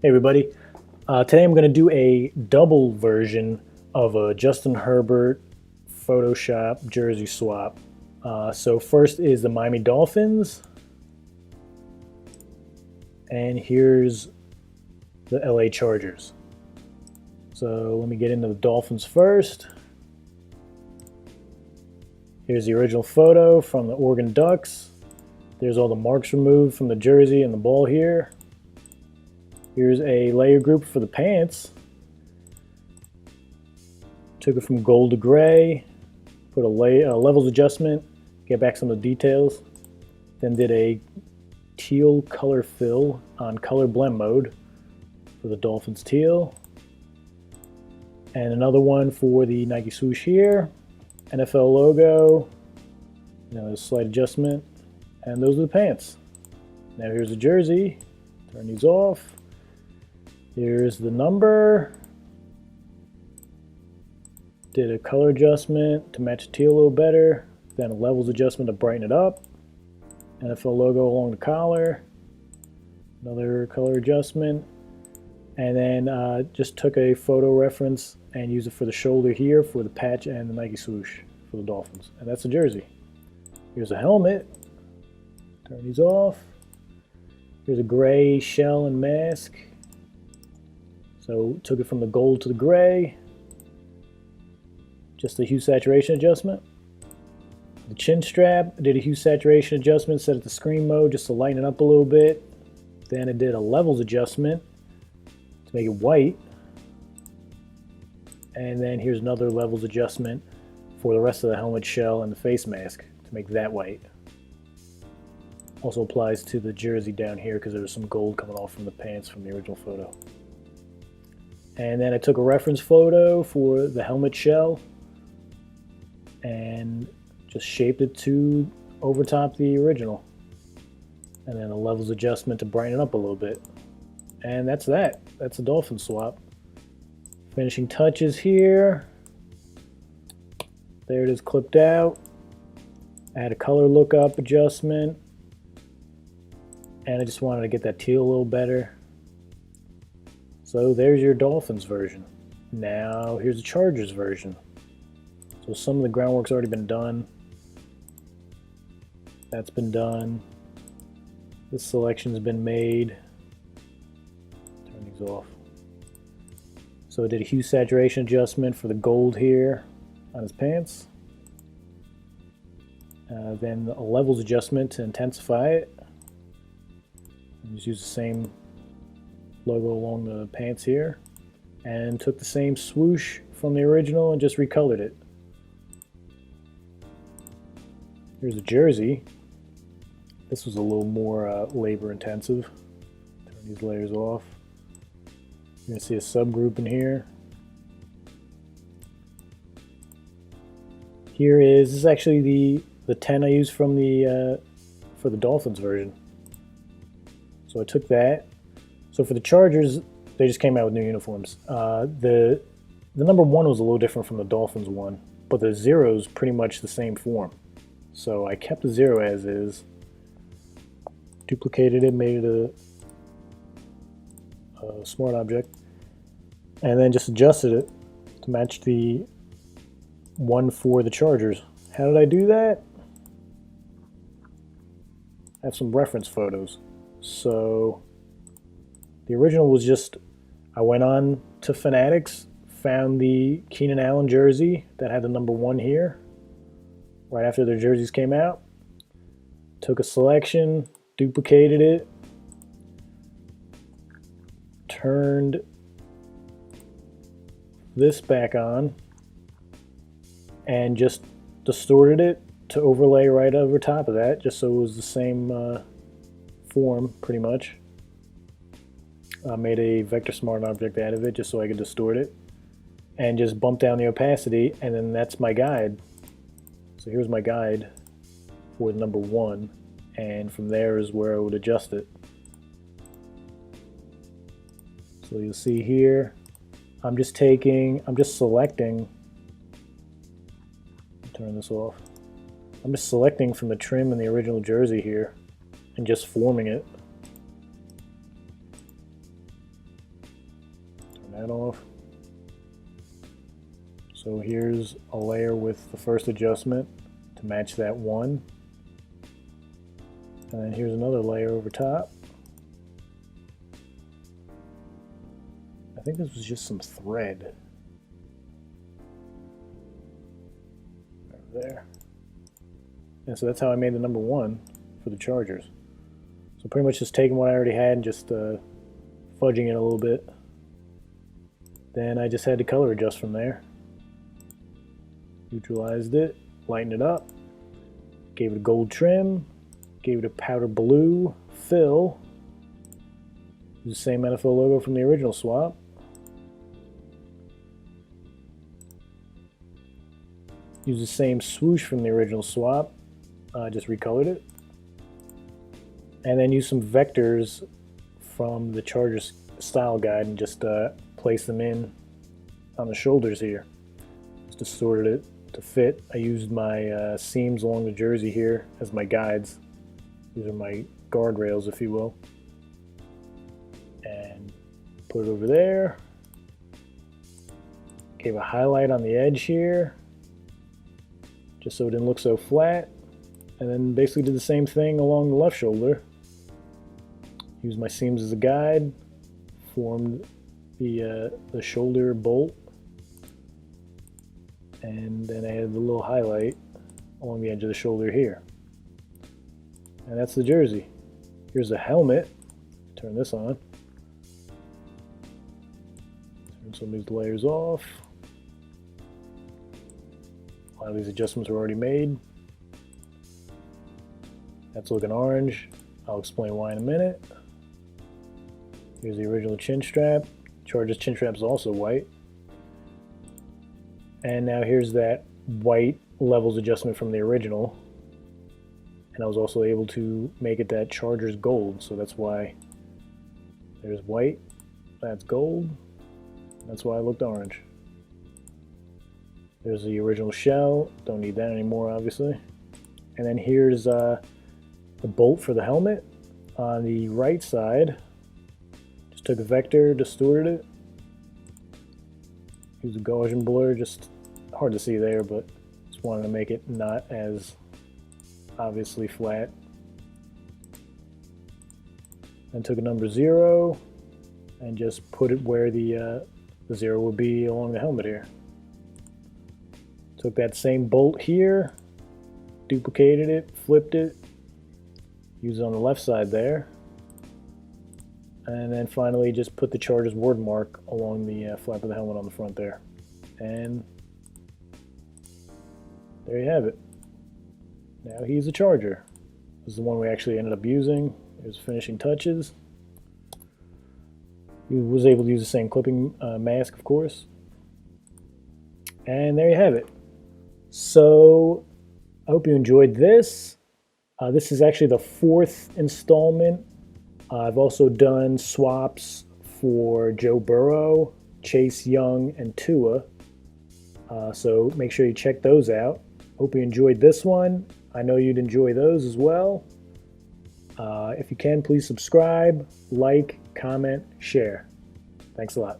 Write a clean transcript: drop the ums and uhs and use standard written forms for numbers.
Hey everybody, today I'm going to do a double version of a Justin Herbert Photoshop jersey swap. So first is the Miami Dolphins, and here's the LA Chargers. So let me get into the Dolphins first. Here's the original photo from the Oregon Ducks. There's all the marks removed from the jersey and the ball here. Here's a layer group for the pants. Took it from gold to gray, put a levels adjustment, get back some of the details. Then did a teal color fill on color blend mode for the Dolphins teal. And another one for the Nike swoosh here. NFL logo, a slight adjustment. And those are the pants. Now here's the jersey. Turn these off. Here's the number. Did a color adjustment to match the teal a little better. Then a levels adjustment to brighten it up. NFL logo along the collar. Another color adjustment. And then just took a photo reference and used it for the shoulder here for the patch and the Nike swoosh for the Dolphins. And that's the jersey. Here's a helmet. Turn these off. Here's a gray shell and mask. So took it from the gold to the gray. Just a hue saturation adjustment. The chin strap, I did a hue saturation adjustment, set it to screen mode just to lighten it up a little bit. Then I did a levels adjustment to make it white. And then here's another levels adjustment for the rest of the helmet shell and the face mask to make that white. Also applies to the jersey down here because there was some gold coming off from the pants from the original photo. And then I took a reference photo for the helmet shell and just shaped it to overtop the original. And then a levels adjustment to brighten it up a little bit. And that's that. That's a Dolphin swap. Finishing touches here. There it is clipped out. I had a color lookup adjustment. And I just wanted to get that teal a little better. So there's your Dolphins version. Now here's the Chargers version. So some of the groundwork's already been done. That's been done. This selection's been made. Turn these off. So I did a hue saturation adjustment for the gold here on his pants. Then a levels adjustment to intensify it. And just use the same logo along the pants here. And took the same swoosh from the original and just recolored it. Here's the jersey. This was a little more labor intensive. Turn these layers off. You're going to see a subgroup in here. This is actually the 10 I used from for the Dolphins version. So I took that. So for the Chargers, they just came out with new uniforms. The number 1 was a little different from the Dolphins one, but the 0 is pretty much the same form. So I kept the 0 as is, duplicated it, made it a smart object, and then just adjusted it to match the one for the Chargers. How did I do that? I have some reference photos. So the original was just, I went on to Fanatics, found the Keenan Allen jersey that had the number 1 here, right after their jerseys came out. Took a selection, duplicated it, turned this back on, and just distorted it to overlay right over top of that, just so it was the same form, pretty much. I made a vector smart object out of it just so I could distort it, and just bump down the opacity, and then that's my guide. So here's my guide for number 1, and from there is where I would adjust it. So you'll see here, I'm just selecting, turn this off. I'm just selecting from the trim in the original jersey here and just forming it. that off. So here's a layer with the first adjustment to match that one. And then here's another layer over top. I think this was just some thread. Over there. And so that's how I made the number 1 for the Chargers. So pretty much just taking what I already had and just fudging it a little bit. Then I just had to color adjust from there. Neutralized it, lightened it up, gave it a gold trim, gave it a powder blue fill. Use the same NFL logo from the original swap. Use the same swoosh from the original swap. Just recolored it. And then use some vectors from the Chargers style guide and just place them in on the shoulders here. Just distorted it to fit. I used my seams along the jersey here as my guides. These are my guardrails, if you will. And put it over there. Gave a highlight on the edge here, just so it didn't look so flat. And then basically did the same thing along the left shoulder. Used my seams as a guide, formed the shoulder bolt, and then I added the little highlight along the edge of the shoulder here. And that's the jersey. Here's the helmet. Turn this on. Turn some of these layers off. A lot of these adjustments are already made. That's looking orange. I'll explain why in a minute. Here's the original chin strap. Chargers chin strap is also white. And now here's that white levels adjustment from the original. And I was also able to make it that Chargers gold, so that's why there's white, that's gold, that's why it looked orange. There's the original shell, don't need that anymore obviously. And then here's the bolt for the helmet on the right side. Just took a vector, distorted it. Use a Gaussian blur, just hard to see there, but just wanted to make it not as obviously flat. Then took a number 0 and just put it where the 0 would be along the helmet here. Took that same bolt here, duplicated it, flipped it, used it on the left side there, and then finally just put the Chargers word mark along the flap of the helmet on the front there. And there you have it. Now he's a Charger. This is the one we actually ended up using. Here's finishing touches. He was able to use the same clipping mask, of course. And there you have it. So I hope you enjoyed this. This is actually the 4th installment. I've also done swaps for Joe Burrow, Chase Young, and Tua. So make sure you check those out. Hope you enjoyed this one. I know you'd enjoy those as well. If you can, please subscribe, like, comment, share. Thanks a lot.